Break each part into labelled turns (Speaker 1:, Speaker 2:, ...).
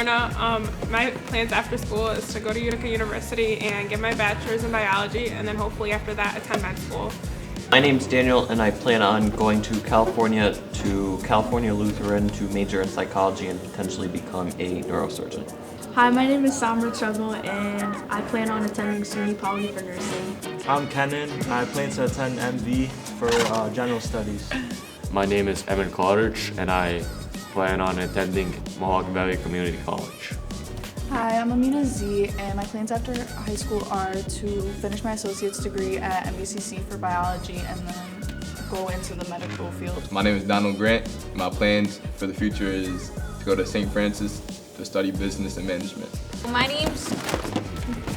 Speaker 1: Verna. My plans after school is to go to Utica University and get my bachelor's in biology, and then hopefully after that attend med school.
Speaker 2: My name's Daniel, and I plan on going to California Lutheran to major in psychology and potentially become a neurosurgeon.
Speaker 3: Hi, my name is Samra Chugmo, and I plan on attending SUNY Poly for nursing.
Speaker 4: I'm Kenan, and I plan to attend MV for general studies.
Speaker 5: My name is Evan Claudich, and I plan on attending Mohawk Valley Community College.
Speaker 6: Hi, I'm Amina Z, and my plans after high school are to finish my associate's degree at MVCC for biology and then go into the medical field.
Speaker 7: My name is Donald Grant. My plans for the future is to go to St. Francis to study business and management.
Speaker 8: My name's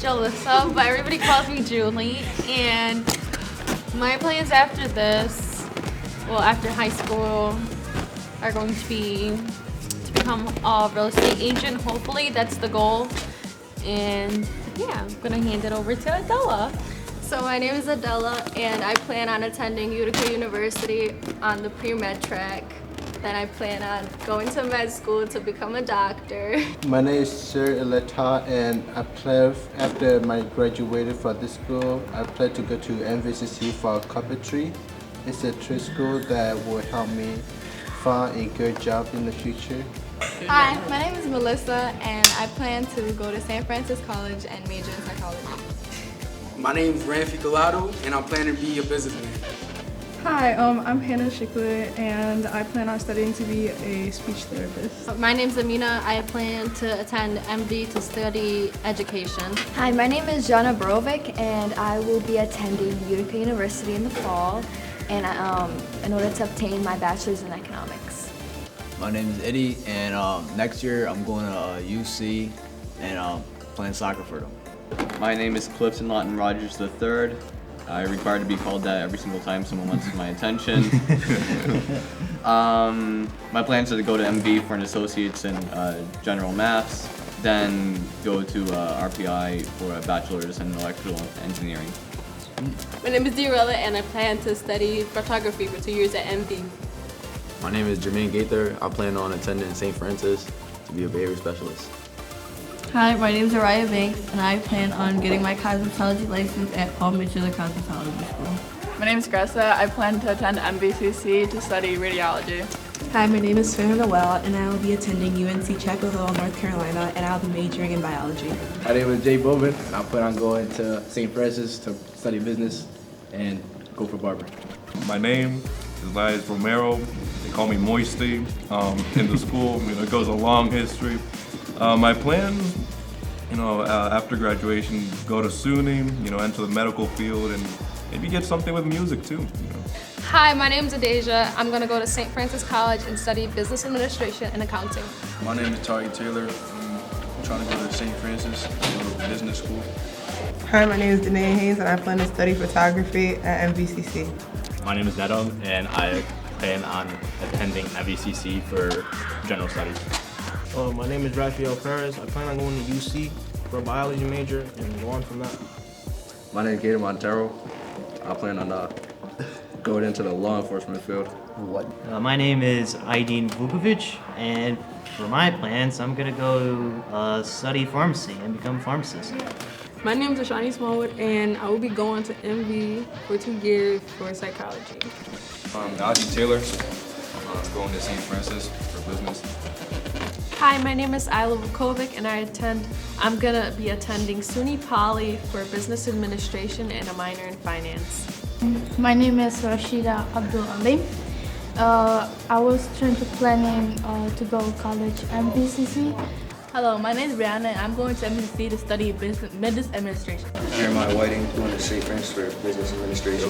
Speaker 8: Jalissa, but everybody calls me Julie, and my plans after this, well, after high school, are going to be to become a real estate agent. Hopefully, that's the goal. And yeah, I'm gonna hand it over to Adela.
Speaker 9: So my name is Adela, and I plan on attending Utica University on the pre-med track. Then I plan on going to med school to become a doctor.
Speaker 10: My name is Sir Eleta, and I plan after I graduated from this school, I plan to go to MVCC for carpentry. It's a trade school that will help me find a good job in the future.
Speaker 11: Hi, my name is Melissa, and I plan to go to St. Francis College and major in psychology.
Speaker 12: My name is Ranfi Galado, and I plan to be a businessman.
Speaker 13: Hi, I'm Hannah Shikler, and I plan on studying to be a speech therapist.
Speaker 9: My name's Amina. I plan to attend MD to study education.
Speaker 14: Hi, my name is Jana Borovic, and I will be attending Utica University in the fall, and in order to obtain my bachelor's in economics.
Speaker 15: My name is Eddie, and next year I'm going to UC and playing soccer for them.
Speaker 16: My name is Clifton Lawton Rogers III. I require to be called that every single time someone wants my attention. My plans are to go to MV for an associate's in general maths, then go to RPI for a bachelor's in electrical engineering.
Speaker 17: My name is Diarella, and I plan to study photography for 2 years at MV.
Speaker 18: My name is Jermaine Gaither. I plan on attending St. Francis to be a behavior specialist.
Speaker 19: Hi, my name is Araya Banks, and I plan on getting my cosmetology license at Paul Mitchell Cosmetology School.
Speaker 6: My name is Gressa. I plan to attend MVCC to study radiology.
Speaker 20: Hi, my name is Farah Noel, and I will be attending UNC Chapel Hill, North Carolina, and I'll be majoring in biology.
Speaker 21: My name is Jay Bowman, and I plan on going to St. Francis to study business and go for barber.
Speaker 22: My name is Elias Romero. They call me Moisty in the school. It goes a long history. My plan, after graduation, go to SUNY, enter the medical field, and maybe get something with music too.
Speaker 9: Hi, my name is Adeja. I'm going to go to St. Francis College and study business administration and accounting.
Speaker 23: My name is Tari Taylor. I'm trying to go to St. Francis, go to business school.
Speaker 24: Hi, my name is Danae Haynes, and I plan to study photography at MVCC.
Speaker 25: My name is Nedum, and I plan on attending MVCC for general studies.
Speaker 4: My name is Rafael Perez. I plan on going to UC for a biology major and go on from that.
Speaker 26: My name is Gator Montero. I plan on going into the law enforcement field.
Speaker 27: My name is Aydin Vukovic, and for my plans, I'm gonna go study pharmacy and become a pharmacist.
Speaker 17: My name is Ashani Smallwood, and I will be going to MV for 2 years for psychology.
Speaker 7: Audrey Taylor. I'm going to St. Francis for business.
Speaker 28: Hi, my name is Isla Vukovic, and I'm gonna be attending SUNY Poly for business administration and a minor in finance.
Speaker 3: My name is Rashida Abdul Alim. I was trying to planning to go to college MVCC.
Speaker 17: Hello, my name is Brianna, and I'm going to MVCC to study business administration.
Speaker 29: Jeremiah Whiting, going to St. Francis for business administration.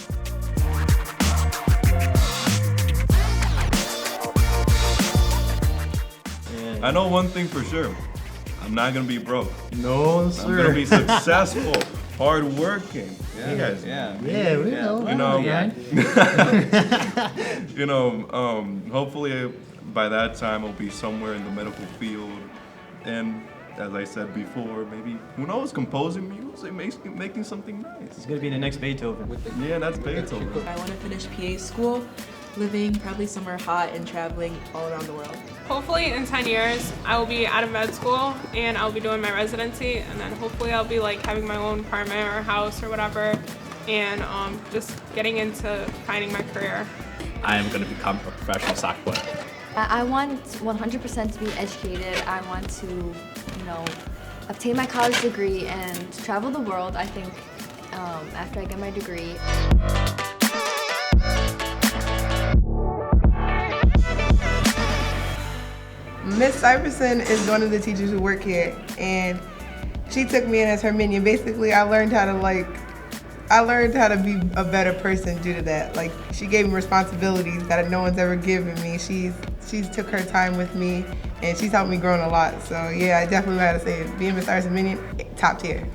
Speaker 22: I know one thing for sure. I'm not gonna be broke.
Speaker 4: No, sir.
Speaker 22: I'm gonna be successful, hardworking.
Speaker 16: Yeah,
Speaker 22: you guys.
Speaker 16: Yeah.
Speaker 19: Yeah, we know.
Speaker 22: Hopefully by that time I'll be somewhere in the medical field, and as I said before, maybe, who knows, composing music, making something nice.
Speaker 27: It's gonna be the next Beethoven.
Speaker 22: Yeah, that's Beethoven.
Speaker 20: I want to finish PA school, living probably somewhere hot and traveling all around the world.
Speaker 17: Hopefully in 10 years, I will be out of med school and I'll be doing my residency, and then hopefully I'll be like having my own apartment or house or whatever, and just getting into finding my career.
Speaker 25: I am going to become a professional soccer player.
Speaker 9: I want 100% to be educated. I want to, obtain my college degree and travel the world, I think, after I get my degree.
Speaker 24: Miss Iverson is one of the teachers who work here, and she took me in as her minion. Basically, I learned how to be a better person due to that. Like, she gave me responsibilities that no one's ever given me. She's took her time with me, and she's helped me grow a lot. So yeah, I definitely gotta say, being Miss Iverson minion, top tier.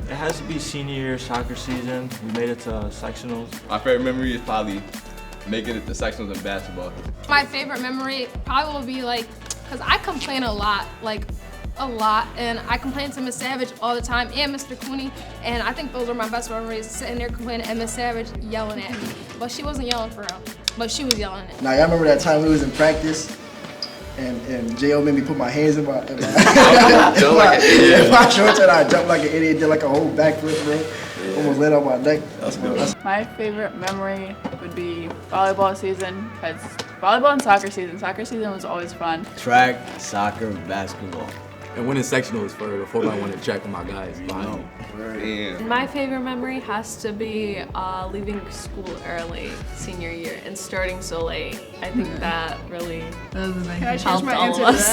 Speaker 23: It has to be senior year soccer season. We made it to sectionals.
Speaker 7: My favorite memory is probably making it to sectionals in basketball.
Speaker 1: My favorite memory probably will be because I complain a lot, and I complain to Miss Savage all the time and Mr. Cooney, and I think those are my best memories, sitting there complaining and Miss Savage yelling at me. But she wasn't yelling for real, but she was yelling at me.
Speaker 2: Now, y'all remember that time we was in practice and J.O. made me put my hands in my shorts and I jumped like an idiot, did like a whole backflip, bro. Almost laid on my neck.
Speaker 6: My favorite memory would be volleyball season, because volleyball and soccer season was always fun.
Speaker 15: Track, soccer, basketball.
Speaker 18: And winning sectionals for the 4x1 and track with my guys behind me.
Speaker 28: My favorite memory has to be leaving school early senior year and starting so late. I think that really helped all of us.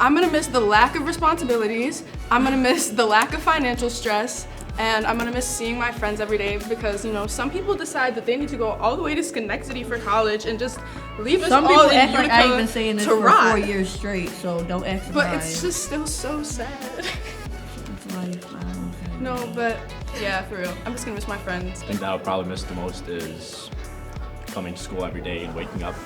Speaker 17: I'm gonna miss the lack of responsibilities, I'm gonna miss the lack of financial stress, and I'm gonna miss seeing my friends every day because, some people decide that they need to go all the way to Schenectady for college and just leave us
Speaker 19: Some
Speaker 17: all
Speaker 19: people
Speaker 17: in
Speaker 19: act
Speaker 17: Utica
Speaker 19: like I've been saying this
Speaker 17: to
Speaker 19: for
Speaker 17: rot.
Speaker 19: 4 years straight, so don't act
Speaker 17: But
Speaker 19: surprised.
Speaker 17: it's just still so sad.
Speaker 19: It's life, I don't care.
Speaker 17: No, but yeah, for real. I'm just gonna miss my friends.
Speaker 25: I think that I would probably miss the most is coming to school every day and waking up.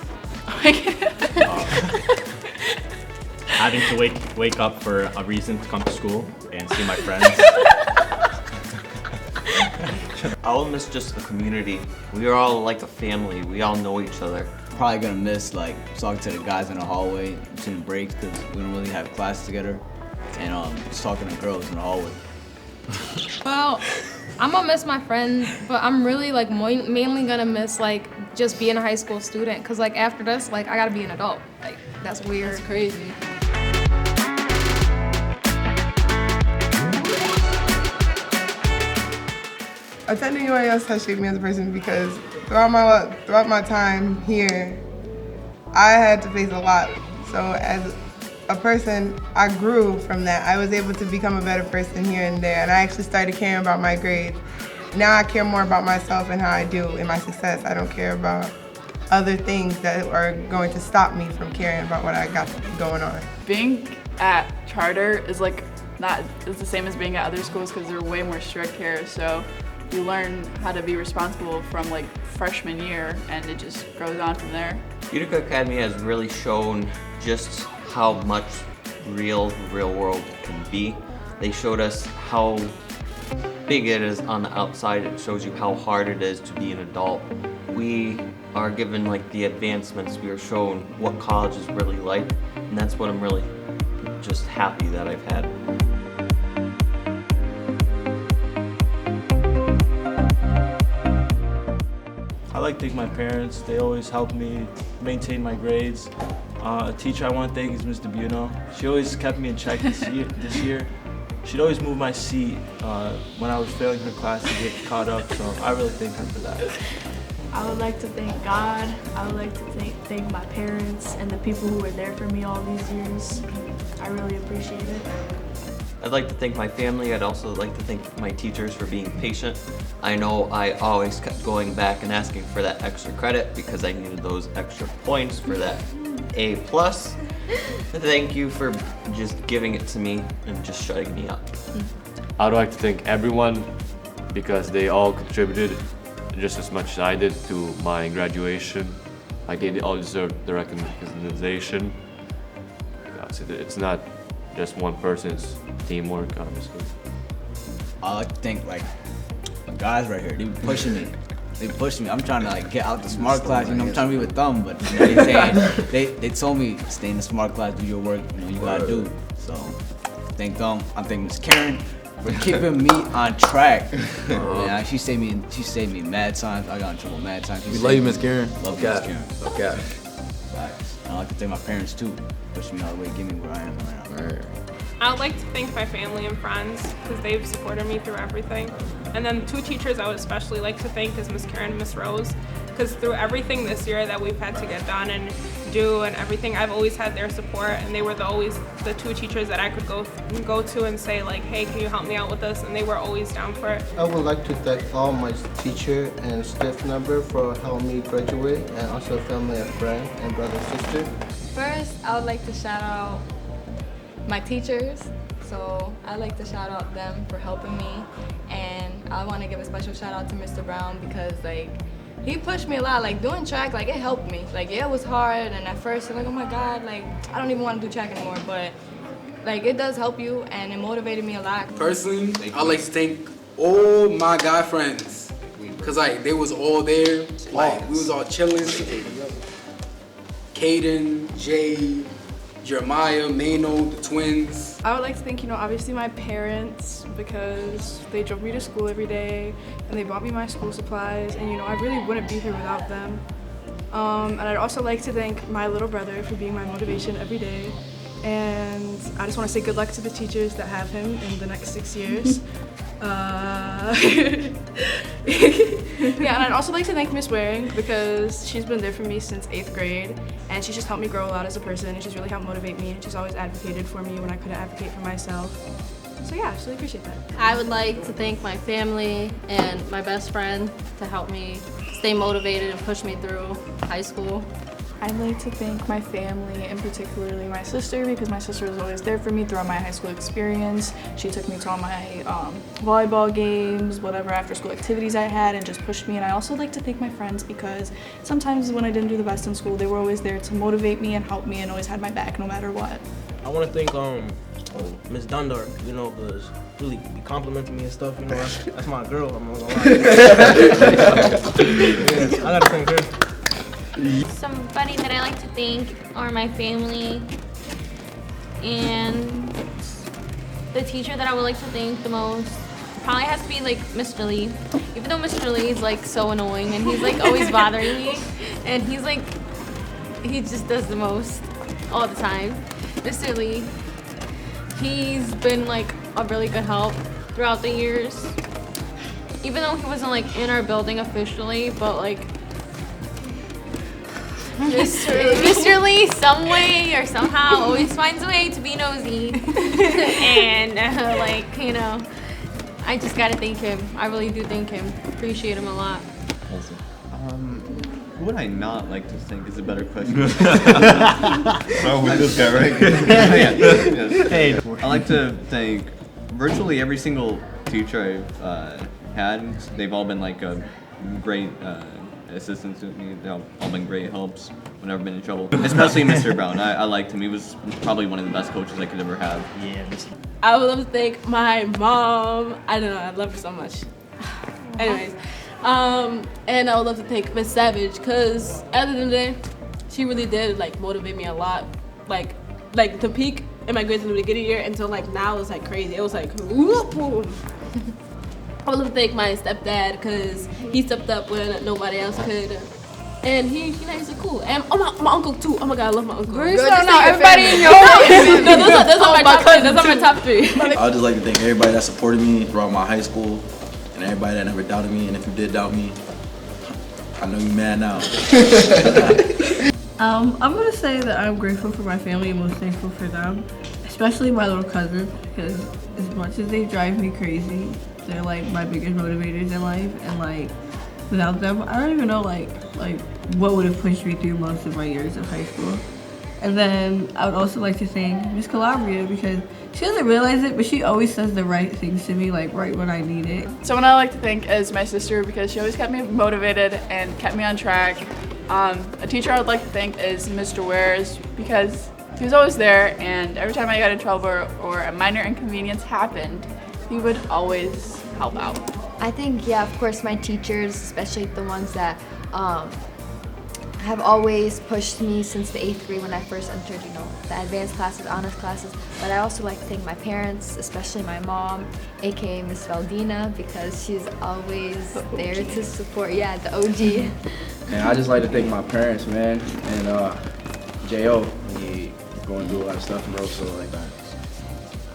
Speaker 25: Having to wake up for a reason to come to school and see my friends.
Speaker 5: I will miss just the community. We are all like a family. We all know each other.
Speaker 15: Probably gonna miss talking to the guys in the hallway between the breaks because we don't really have class together, and just talking to girls in the hallway.
Speaker 1: Well, I'm gonna miss my friends, but I'm really mainly gonna miss just being a high school student, because after this I gotta be an adult. That's weird.
Speaker 6: That's crazy.
Speaker 24: Attending UAS has shaped me as a person because throughout my time here, I had to face a lot. So as a person, I grew from that. I was able to become a better person here and there, and I actually started caring about my grades. Now I care more about myself and how I do in my success. I don't care about other things that are going to stop me from caring about what I got going on.
Speaker 6: Being at charter is it's the same as being at other schools because they're way more strict here. So you learn how to be responsible from freshman year, and it just goes on from there.
Speaker 5: Utica Academy has really shown just how much real world can be. They showed us how big it is on the outside. It shows you how hard it is to be an adult. We are given the advancements. We are shown what college is really like, and that's what I'm really just happy that I've had.
Speaker 23: I like to thank my parents. They always helped me maintain my grades. A teacher I want to thank is Ms. DeBuno. She always kept me in check this year. She'd always move my seat when I was failing her class to get caught up, so I really thank her for that.
Speaker 3: I would like to thank God. I would like to thank my parents and the people who were there for me all these years. I really appreciate it.
Speaker 5: I'd like to thank my family. I'd also like to thank my teachers for being patient. I know I always kept going back and asking for that extra credit because I needed those extra points for that A+. Thank you for just giving it to me and just shutting me up.
Speaker 8: I would like to thank everyone because they all contributed just as much as I did to my graduation. They all deserve the recognition. It's not just one person's teamwork, obviously.
Speaker 15: I like to think like the guys right here, they be pushing me. They push me. I'm trying to like get out the smart class, you know, I'm trying to be with them, but you know, they told me stay in the smart class, do your work, you know, you gotta do. So thank them. I thank Miss Karen for keeping me on track. Man, she saved me mad times. I got in trouble mad times.
Speaker 18: We love you, Miss Karen.
Speaker 15: Love you, Miss Karen.
Speaker 18: Okay.
Speaker 15: Facts. And I like to thank my parents too, pushing me all the way, get me where I am right now.
Speaker 4: I would like to thank my family and friends because they've supported me through everything. And then 2 teachers I would especially like to thank is Miss Karen and Miss Rose, because through everything this year that we've had to get done and do and everything, I've always had their support, and they were always the 2 teachers that I could go to and say like, hey, can you help me out with this? And they were always down for it.
Speaker 10: I would like to thank all my teacher and staff member for helping me graduate, and also family and friend and brother and sister.
Speaker 9: First, I would like to shout out my teachers. So I'd like to shout out them for helping me, and I want to give a special shout out to Mr. Brown because like he pushed me a lot. Like doing track, like it helped me. Like yeah, it was hard, and at first I'm like, oh my God, like I don't even want to do track anymore. But like it does help you, and it motivated me a lot.
Speaker 11: Personally, I'd like to thank all my guy friends because like they was all there. Like we was all chilling. Caden, Jay, Jeremiah, Mano, the twins.
Speaker 3: I would like to thank, obviously my parents because they drove me to school every day and they bought me my school supplies, and I really wouldn't be here without them. And I'd also like to thank my little brother for being my motivation every day. And I just want to say good luck to the teachers that have him in the next 6 years. Yeah, and I'd also like to thank Miss Waring because she's been there for me since 8th grade, and she's just helped me grow a lot as a person, and she's really helped motivate me, and she's always advocated for me when I couldn't advocate for myself. So yeah, I just really appreciate that.
Speaker 12: I would like to thank my family and my best friend to help me stay motivated and push me through high school.
Speaker 3: I'd like to thank my family, and particularly my sister, because my sister was always there for me throughout my high school experience. She took me to all my volleyball games, whatever after school activities I had, and just pushed me. And I also like to thank my friends because sometimes when I didn't do the best in school, they were always there to motivate me and help me and always had my back no matter what.
Speaker 13: I want to thank Miss Dundar, because really be complimenting me and stuff, that's my girl, I'm not gonna lie. Yeah, I gotta thank her.
Speaker 14: Somebody that I like to thank are my family, and the teacher that I would like to thank the most probably has to be like Mr. Lee. Even though Mr. Lee is like so annoying and he's like always bothering me, and he just does the most all the time. Mr. Lee, he's been like a really good help throughout the years. Even though he wasn't like in our building officially, but like Mr. Lee, some way or somehow, always finds a way to be nosy. And, I just gotta thank him. I really do thank him. Appreciate him a lot.
Speaker 16: Who would I not like to thank is a better question.
Speaker 22: Oh, with this guy, right?
Speaker 16: Yeah. Hey. I like to thank virtually every single teacher I've had. They've all been like a great assistants to me. They've all been great helps whenever I've been in trouble. Especially Mr. Brown. I liked him. He was probably one of the best coaches I could ever have.
Speaker 13: Yeah.
Speaker 21: I would love to thank my mom. I don't know, I love her so much. Anyways, and I would love to thank Miss Savage because at the end of the day, she really did motivate me a lot. Like the peak in my grades in the beginning of the year until now it's crazy. It was whoop, whoop. I would love to thank my stepdad because he stepped up when nobody else could. And he's cool. And my uncle too. Oh my God, I love my uncle. Everybody in your life. No, those are my top 3. Those are my top 3.
Speaker 18: I would just like to thank everybody that supported me throughout my high school and everybody that never doubted me. And if you did doubt me, I know you're mad now.
Speaker 19: I'm gonna say that I'm grateful for my family and most thankful for them, especially my little cousins, because as much as they drive me crazy, they're my biggest motivators in life, and without them, I don't even know what would have pushed me through most of my years of high school. And then I would also like to thank Miss Calabria because she doesn't realize it, but she always says the right things to me, right when I need it.
Speaker 6: Someone I like to thank is my sister because she always kept me motivated and kept me on track. A teacher I would like to thank is Mr. Wares because He was always there, and every time I got in trouble or a minor inconvenience happened, he would always help out.
Speaker 2: I think, yeah, of course, my teachers, especially the ones that have always pushed me since the 8th grade when I first entered, the advanced classes, honors classes. But I also like to thank my parents, especially my mom, aka Miss Valdina, because she's always there to support, the OG.
Speaker 7: And I just like to thank my parents, man, and J.O. He going through a lot of stuff, bro, so like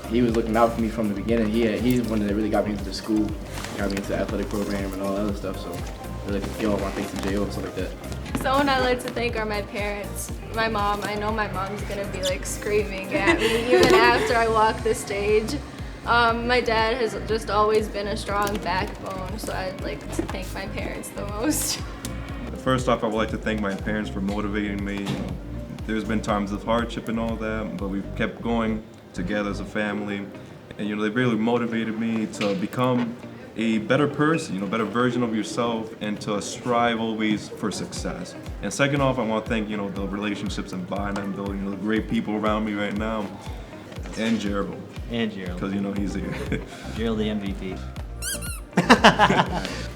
Speaker 7: he was looking out for me from the beginning. He's the one that really got me into the school, got me into the athletic program and all that other stuff, so I really give all my thanks to J.O. and stuff like that.
Speaker 1: Someone I'd like to thank are my parents. My mom, I know my mom's gonna be like screaming at me even after I walk the stage. My dad has just always been a strong backbone, so I'd like to thank my parents the most.
Speaker 22: First off, I would like to thank my parents for motivating me. There's been times of hardship and all that, but we've kept going together as a family. And they really motivated me to become a better person, better version of yourself, and to strive always for success. And second off, I want to thank, the relationships and bond I'm building, the great people around me right now, and Gerald.
Speaker 17: And Gerald.
Speaker 22: Because, he's here.
Speaker 17: Gerald the MVP.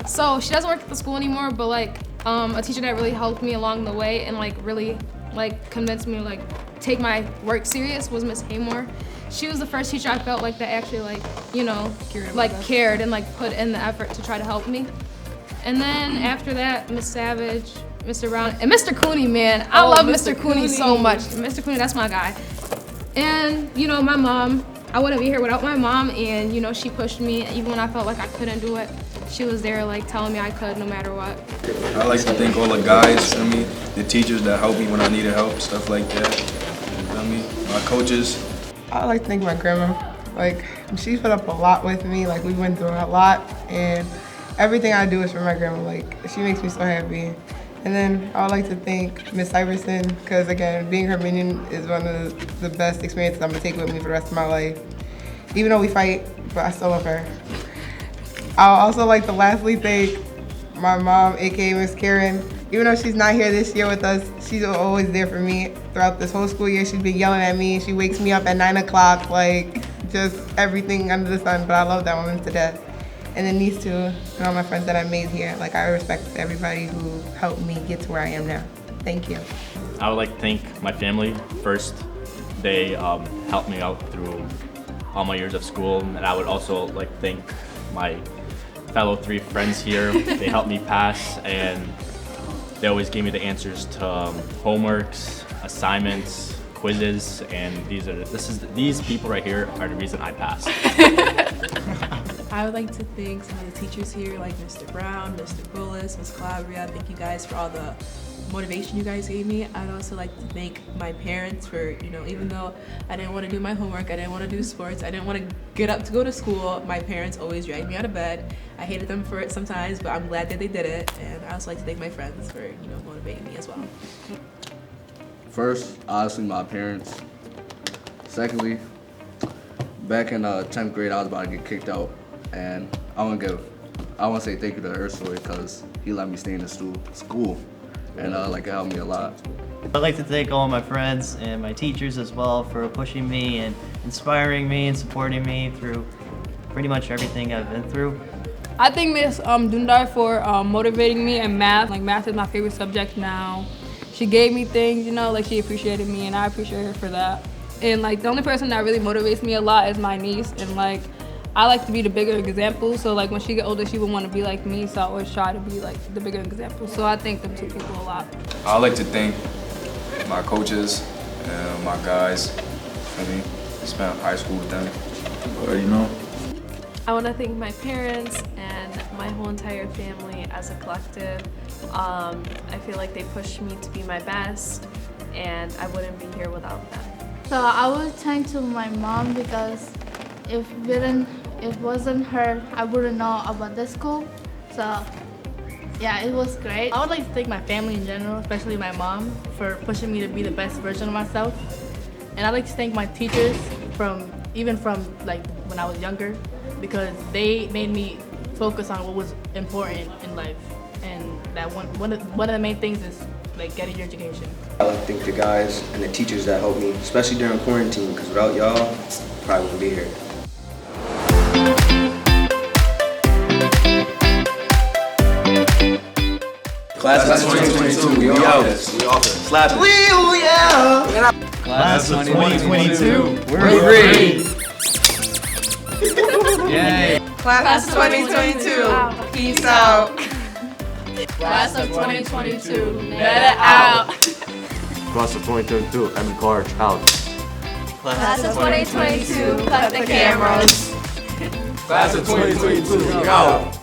Speaker 1: So she doesn't work at the school anymore, but like a teacher that really helped me along the way and like really convinced me to take my work serious was Miss Haymore. She was the first teacher I felt like that actually cared and put in the effort to try to help me. And then after that, Miss Savage, Mr. Brown, and Mr. Cooney, man. I love Mr. Cooney so much. Mr. Cooney, that's my guy. And my mom, I wouldn't be here without my mom, and she pushed me even when I felt like I couldn't do it. She was there telling me I could no matter what.
Speaker 20: I like to thank all the guys, the teachers that helped me when I needed help, stuff like that. My coaches.
Speaker 24: I like to thank my grandma. She put up a lot with me. We went through a lot, and everything I do is for my grandma. She makes me so happy. And then I would like to thank Miss Iverson, because again, being her minion is one of the best experiences I'm gonna take with me for the rest of my life. Even though we fight, but I still love her. I would also like to lastly thank my mom, aka Miss Karen. Even though she's not here this year with us, she's always there for me throughout this whole school year. She's been yelling at me. She wakes me up at 9 o'clock, just everything under the sun. But I love that woman to death. And then these two and all my friends that I made here. I respect everybody who helped me get to where I am now. Thank you.
Speaker 25: I would like to thank my family first. They helped me out through all my years of school, and I would also like to thank my fellow 3 friends here. They helped me pass, and they always gave me the answers to homeworks, assignments, quizzes, and these people right here are the reason I passed.
Speaker 26: I would like to thank some of the teachers here, like Mr. Brown, Mr. Bullis, Ms. Calabria. Thank you guys for all the motivation you guys gave me. I'd also like to thank my parents for, even though I didn't want to do my homework, I didn't want to do sports, I didn't want to get up to go to school, my parents always dragged me out of bed. I hated them for it sometimes, but I'm glad that they did it. And I also like to thank my friends for, motivating me as well.
Speaker 7: First, obviously my parents. Secondly, back in 10th grade, I was about to get kicked out, and I want to say thank you to Ursula because he let me stay in the school, and it helped me a lot.
Speaker 17: I'd like to thank all my friends and my teachers as well for pushing me and inspiring me and supporting me through pretty much everything I've been through.
Speaker 21: I thank Miss Dundar for motivating me in math. Math is my favorite subject now. She gave me things, she appreciated me, and I appreciate her for that. And the only person that really motivates me a lot is my niece, and I like to be the bigger example. So when she get older, she would want to be like me. So I always try to be the bigger example. So I thank them 2 people a lot.
Speaker 20: I like to thank my coaches and my guys. Spent high school with them. Already know.
Speaker 27: I want to thank my parents and my whole entire family as a collective. I feel like they pushed me to be my best, and I wouldn't be here without them.
Speaker 2: So I would thank to my mom because if it wasn't her, I wouldn't know about this school. So yeah, it was great.
Speaker 21: I would like to thank my family in general, especially my mom, for pushing me to be the best version of myself. And I'd like to thank my teachers from when I was younger, because they made me focus on what was important in life. And that one of the main things is
Speaker 26: like getting your education.
Speaker 4: I like to thank the guys and the teachers that helped me, especially during quarantine, because without y'all, probably wouldn't be here.
Speaker 18: Class of 2022, we out. We out. Slap it.
Speaker 4: Yeah.
Speaker 18: Class of 2022,
Speaker 4: we're green.
Speaker 18: Yay.
Speaker 24: Class of 2022, peace out.
Speaker 21: Class of 2022, better out.
Speaker 5: Class of 2022, Emin Clarge out.
Speaker 14: Class of 2022, cut the cameras.
Speaker 11: Class of 2022, we out.